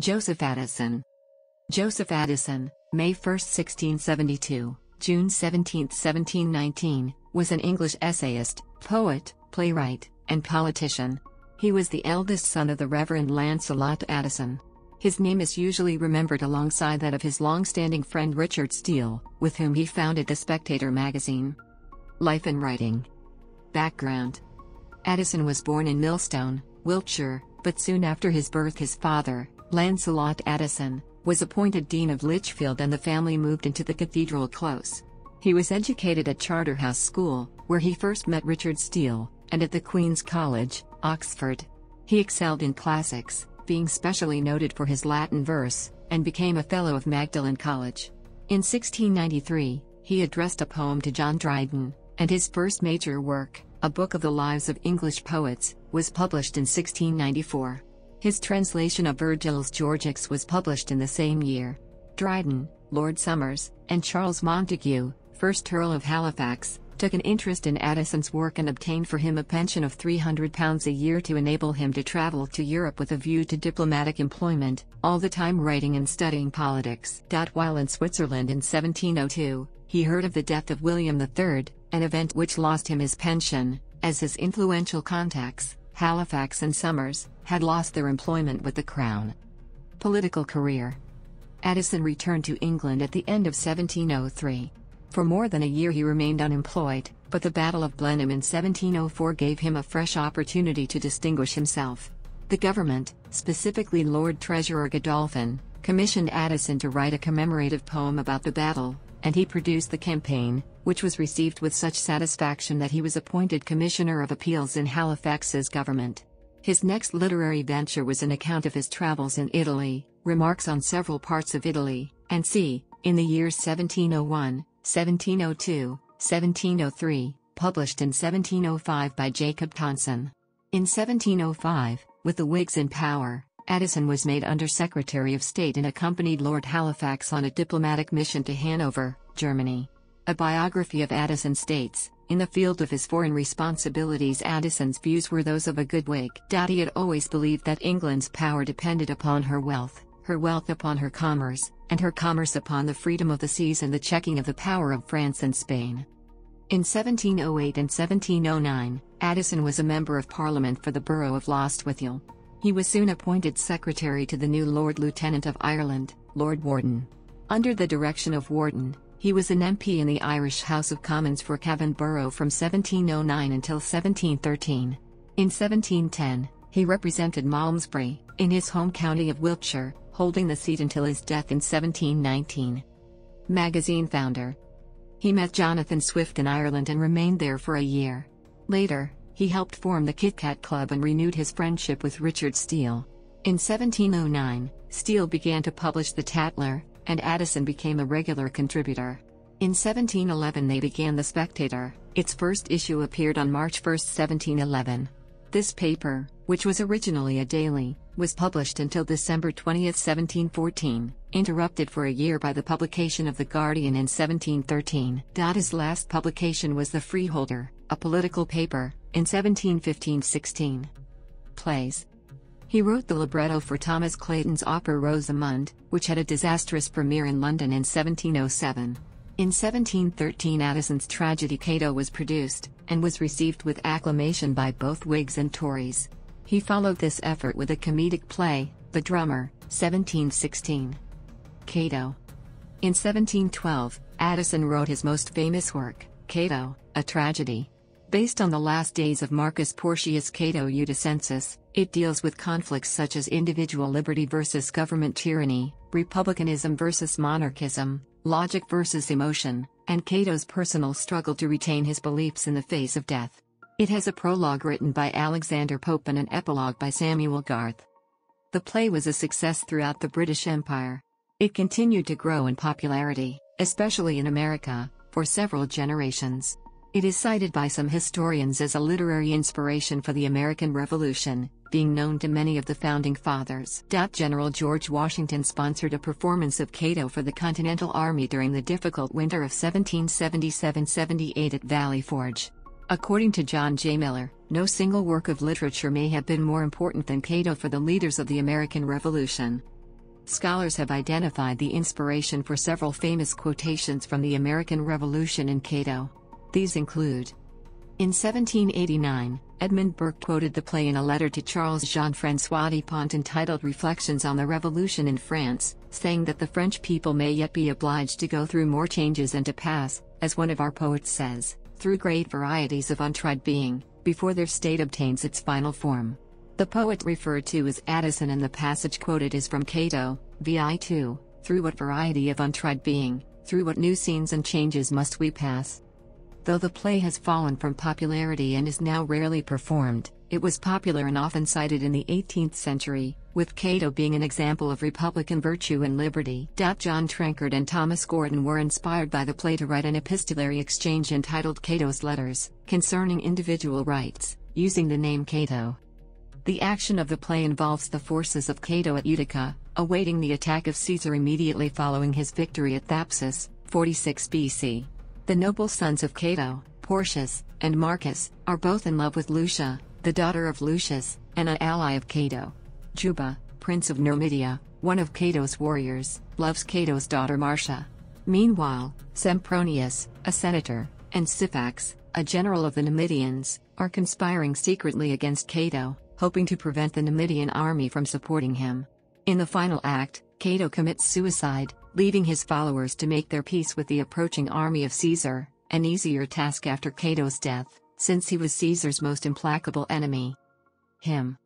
Joseph Addison. Joseph Addison, May 1, 1672, June 17, 1719, was an English essayist, poet, playwright, and politician. He was the eldest son of the Reverend Lancelot Addison. His name is usually remembered alongside that of his long-standing friend Richard Steele, with whom he founded the Spectator magazine. Life and writing. Background. Addison was born in Millstone, Wiltshire, but soon after his birth his father, Lancelot Addison, was appointed Dean of Lichfield and the family moved into the Cathedral Close. He was educated at Charterhouse School, where he first met Richard Steele, and at the Queen's College, Oxford. He excelled in classics, being specially noted for his Latin verse, and became a Fellow of Magdalen College. In 1693, he addressed a poem to John Dryden, and his first major work, a book of the lives of English poets, was published in 1694. His translation of Virgil's Georgics was published in the same year. Dryden, Lord Somers, and Charles Montague, 1st Earl of Halifax, took an interest in Addison's work and obtained for him a pension of £300 a year to enable him to travel to Europe with a view to diplomatic employment, all the time writing and studying politics. While in Switzerland in 1702, he heard of the death of William III, an event which lost him his pension, as his influential contacts, Halifax and Somers, had lost their employment with the Crown. Political career. Addison returned to England at the end of 1703. For more than a year he remained unemployed, but the Battle of Blenheim in 1704 gave him a fresh opportunity to distinguish himself. The government, specifically Lord Treasurer Godolphin, commissioned Addison to write a commemorative poem about the battle, and he produced the campaign, which was received with such satisfaction that he was appointed Commissioner of Appeals in Halifax's government. His next literary venture was an account of his travels in Italy, remarks on several parts of Italy, and c. in the years 1701, 1702, 1703, published in 1705 by Jacob Tonson. In 1705, with the Whigs in power, Addison was made Under-Secretary of State and accompanied Lord Halifax on a diplomatic mission to Hanover, Germany. A biography of Addison states, in the field of his foreign responsibilities Addison's views were those of a good Whig. He had always believed that England's power depended upon her wealth upon her commerce, and her commerce upon the freedom of the seas and the checking of the power of France and Spain. In 1708 and 1709, Addison was a Member of Parliament for the borough of Lostwithiel. He was soon appointed Secretary to the new Lord Lieutenant of Ireland, Lord Wharton. Under the direction of Wharton, he was an MP in the Irish House of Commons for Cavan Borough from 1709 until 1713. In 1710, he represented Malmesbury, in his home county of Wiltshire, holding the seat until his death in 1719. Magazine founder. He met Jonathan Swift in Ireland and remained there for a year. Later, he helped form the Kit Kat Club and renewed his friendship with Richard Steele. In 1709, Steele began to publish the Tatler, and Addison became a regular contributor. In 1711 they began the Spectator. Its first issue appeared on March 1, 1711. This paper, which was originally a daily, was published until December 20, 1714, interrupted for a year by the publication of The Guardian in 1713. His last publication was The Freeholder, a political paper, in 1715-16. Plays. He wrote the libretto for Thomas Clayton's opera Rosamund, which had a disastrous premiere in London in 1707. In 1713 Addison's tragedy Cato was produced, and was received with acclamation by both Whigs and Tories. He followed this effort with a comedic play, The Drummer, 1716. Cato. In 1712, Addison wrote his most famous work, Cato, a tragedy. Based on the last days of Marcus Porcius Cato Udicensis, it deals with conflicts such as individual liberty versus government tyranny, republicanism versus monarchism, logic versus emotion, and Cato's personal struggle to retain his beliefs in the face of death. It has a prologue written by Alexander Pope and an epilogue by Samuel Garth. The play was a success throughout the British Empire. It continued to grow in popularity, especially in America, for several generations. It is cited by some historians as a literary inspiration for the American Revolution, being known to many of the Founding Fathers. General George Washington sponsored a performance of Cato for the Continental Army during the difficult winter of 1777-78 at Valley Forge. According to John J. Miller, no single work of literature may have been more important than Cato for the leaders of the American Revolution. Scholars have identified the inspiration for several famous quotations from the American Revolution in Cato. These include: in 1789, Edmund Burke quoted the play in a letter to Charles Jean-François Dupont entitled Reflections on the Revolution in France, saying that the French people may yet be obliged to go through more changes and to pass, as one of our poets says, through great varieties of untried being, before their state obtains its final form. The poet referred to is Addison, and the passage quoted is from Cato, vi. 2, through what variety of untried being, through what new scenes and changes must we pass. Though the play has fallen from popularity and is now rarely performed, it was popular and often cited in the 18th century, with Cato being an example of republican virtue and liberty. John Trenchard and Thomas Gordon were inspired by the play to write an epistolary exchange entitled Cato's Letters, concerning individual rights, using the name Cato. The action of the play involves the forces of Cato at Utica, awaiting the attack of Caesar immediately following his victory at Thapsus, 46 BC. The noble sons of Cato, Porcius, and Marcus, are both in love with Lucia, the daughter of Lucius, and an ally of Cato. Juba, prince of Numidia, one of Cato's warriors, loves Cato's daughter Marcia. Meanwhile, Sempronius, a senator, and Syphax, a general of the Numidians, are conspiring secretly against Cato, hoping to prevent the Numidian army from supporting him. In the final act, Cato commits suicide, leaving his followers to make their peace with the approaching army of Caesar, an easier task after Cato's death, since he was Caesar's most implacable enemy. Hymn.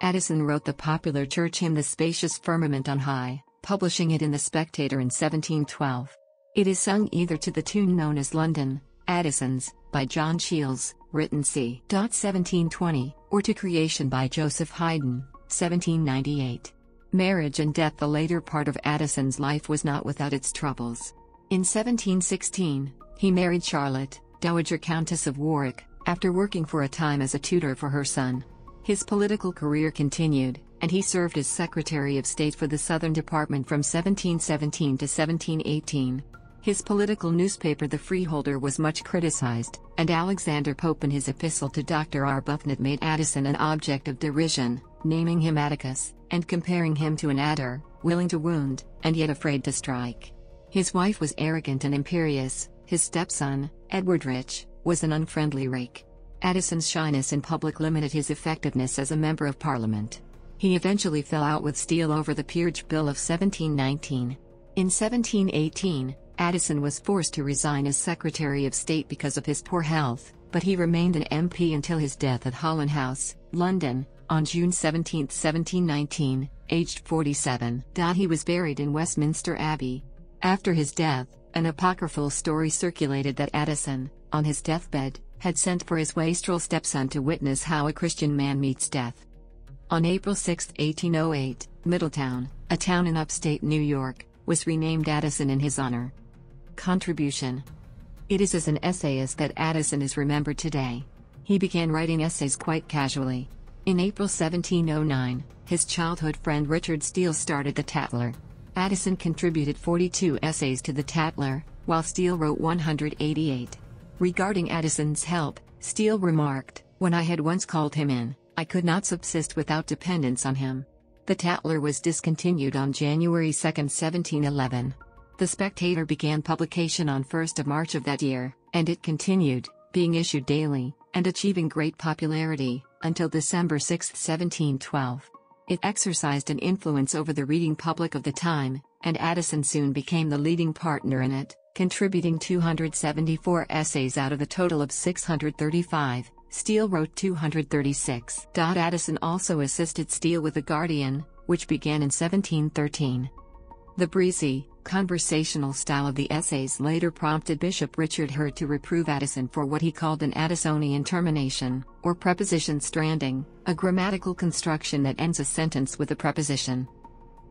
Addison wrote the popular church hymn The Spacious Firmament on High, publishing it in the Spectator in 1712. It is sung either to the tune known as London, Addison's, by John Shields, written c. 1720, or to Creation by Joseph Haydn, 1798. Marriage and death. The later part of Addison's life was not without its troubles. In 1716, he married Charlotte, Dowager Countess of Warwick, after working for a time as a tutor for her son. His political career continued, and he served as Secretary of State for the Southern Department from 1717 to 1718. His political newspaper The Freeholder was much criticized, and Alexander Pope in his epistle to Dr. Arbuthnot made Addison an object of derision, naming him Atticus, and comparing him to an adder, willing to wound, and yet afraid to strike. His wife was arrogant and imperious. His stepson, Edward Rich, was an unfriendly rake. Addison's shyness in public limited his effectiveness as a member of Parliament. He eventually fell out with Steele over the Peerage Bill of 1719. In 1718, Addison was forced to resign as Secretary of State because of his poor health, but he remained an MP until his death at Holland House, London, on June 17, 1719, aged 47. He was buried in Westminster Abbey. After his death, an apocryphal story circulated that Addison, on his deathbed, had sent for his wastrel stepson to witness how a Christian man meets death. On April 6, 1808, Middletown, a town in upstate New York, was renamed Addison in his honor. Contribution. It is as an essayist that Addison is remembered today. He began writing essays quite casually. In April 1709, his childhood friend Richard Steele started the Tatler. Addison contributed 42 essays to the Tatler, while Steele wrote 188. Regarding Addison's help, Steele remarked, "When I had once called him in, I could not subsist without dependence on him." The Tatler was discontinued on January 2, 1711. The Spectator began publication on 1 March of that year, and it continued, being issued daily, and achieving great popularity, until December 6, 1712. It exercised an influence over the reading public of the time, and Addison soon became the leading partner in it, contributing 274 essays out of a total of 635. Steele wrote 236. Addison also assisted Steele with The Guardian, which began in 1713. The breezy, conversational style of the essays later prompted Bishop Richard Hurd to reprove Addison for what he called an Addisonian termination, or preposition stranding, a grammatical construction that ends a sentence with a preposition.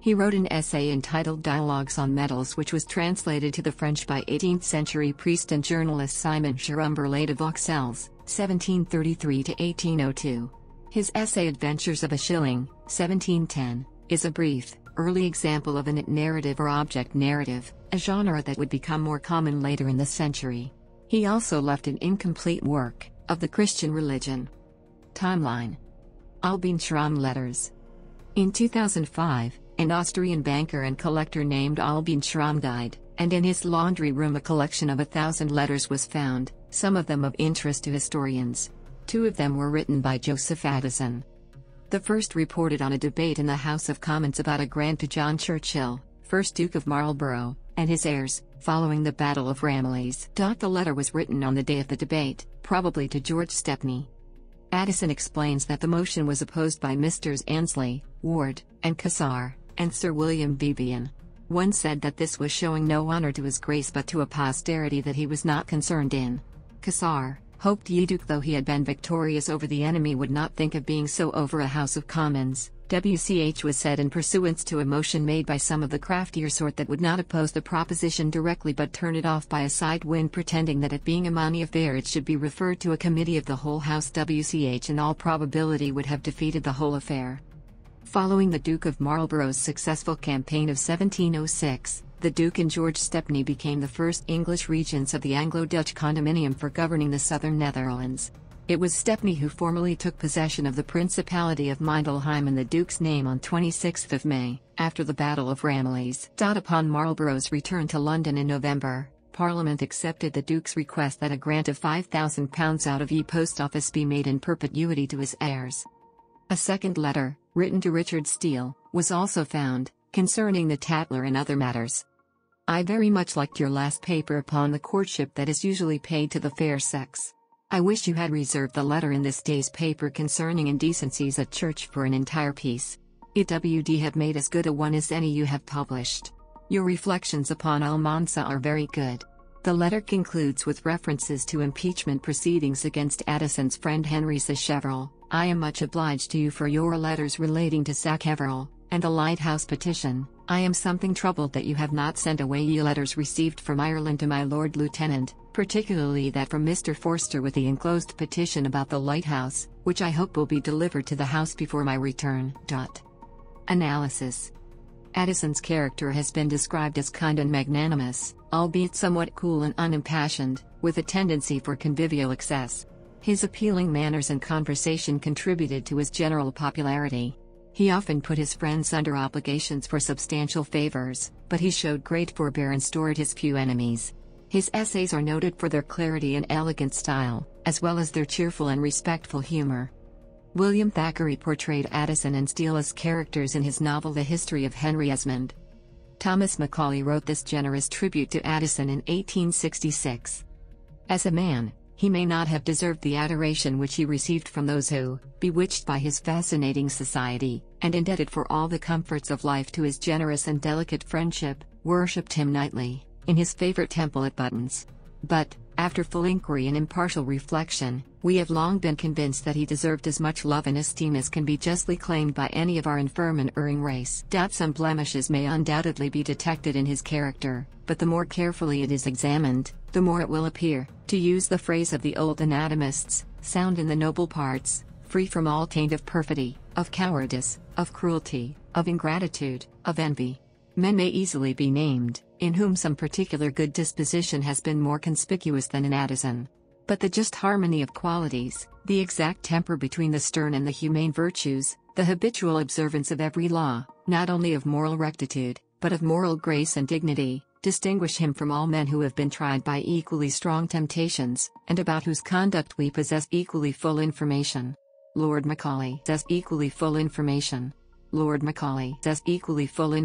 He wrote an essay entitled Dialogues on Metals, which was translated to the French by 18th-century priest and journalist Simon Charumberlet de Vauxelles, 1733–1802. His essay Adventures of a Shilling, 1710, is a brief, early example of an narrative or object narrative, a genre that would become more common later in the century. He also left an incomplete work, of the Christian religion. Timeline. Albin Schramm letters. In 2005, an Austrian banker and collector named Albin Schramm died, and in his laundry room a collection of 1,000 letters was found, some of them of interest to historians. 2 of them were written by Joseph Addison. The first reported on a debate in the House of Commons about a grant to John Churchill, 1st Duke of Marlborough, and his heirs, following the Battle of Ramillies. The letter was written on the day of the debate, probably to George Stepney. Addison explains that the motion was opposed by Messrs. Annesley, Ward, and Cassar, and Sir William Beebe. One said that this was showing no honour to his grace but to a posterity that he was not concerned in. Cassar hoped ye Duke, though he had been victorious over the enemy, would not think of being so over a House of Commons. WCH was said in pursuance to a motion made by some of the craftier sort that would not oppose the proposition directly but turn it off by a side wind, pretending that it being a money affair it should be referred to a committee of the whole House. WCH in all probability would have defeated the whole affair. Following the Duke of Marlborough's successful campaign of 1706, the Duke and George Stepney became the first English regents of the Anglo-Dutch condominium for governing the southern Netherlands. It was Stepney who formally took possession of the Principality of Mindelheim in the Duke's name on 26 May, after the Battle of Ramillies. Upon Marlborough's return to London in November, Parliament accepted the Duke's request that a grant of £5,000 out of Ye Post Office be made in perpetuity to his heirs. A second letter, written to Richard Steele, was also found, concerning the Tatler and other matters. I very much liked your last paper upon the courtship that is usually paid to the fair sex. I wish you had reserved the letter in this day's paper concerning indecencies at church for an entire piece. It would have made as good a one as any you have published. Your reflections upon Almanza are very good. The letter concludes with references to impeachment proceedings against Addison's friend Henry Sacheverell. I am much obliged to you for your letters relating to Sacheverell, and the Lighthouse petition. I am something troubled that you have not sent away ye letters received from Ireland to my Lord Lieutenant, particularly that from Mr. Forster with the enclosed petition about the Lighthouse, which I hope will be delivered to the House before my return. Analysis. Addison's character has been described as kind and magnanimous, albeit somewhat cool and unimpassioned, with a tendency for convivial excess. His appealing manners and conversation contributed to his general popularity. He often put his friends under obligations for substantial favors, but he showed great forbearance toward his few enemies. His essays are noted for their clarity and elegant style, as well as their cheerful and respectful humor. William Thackeray portrayed Addison and Steele as characters in his novel The History of Henry Esmond. Thomas Macaulay wrote this generous tribute to Addison in 1866. As a man, he may not have deserved the adoration which he received from those who, bewitched by his fascinating society, and indebted for all the comforts of life to his generous and delicate friendship, worshipped him nightly, in his favorite temple at Buttons. But, after full inquiry and impartial reflection, we have long been convinced that he deserved as much love and esteem as can be justly claimed by any of our infirm and erring race. Some blemishes may undoubtedly be detected in his character, but the more carefully it is examined, the more it will appear, to use the phrase of the old anatomists, sound in the noble parts, free from all taint of perfidy, of cowardice, of cruelty, of ingratitude, of envy. Men may easily be named, in whom some particular good disposition has been more conspicuous than in Addison. But the just harmony of qualities, the exact temper between the stern and the humane virtues, the habitual observance of every law, not only of moral rectitude, but of moral grace and dignity, distinguish him from all men who have been tried by equally strong temptations, and about whose conduct we possess equally full information. Lord Macaulay says equally full information. Lord Macaulay says equally full information.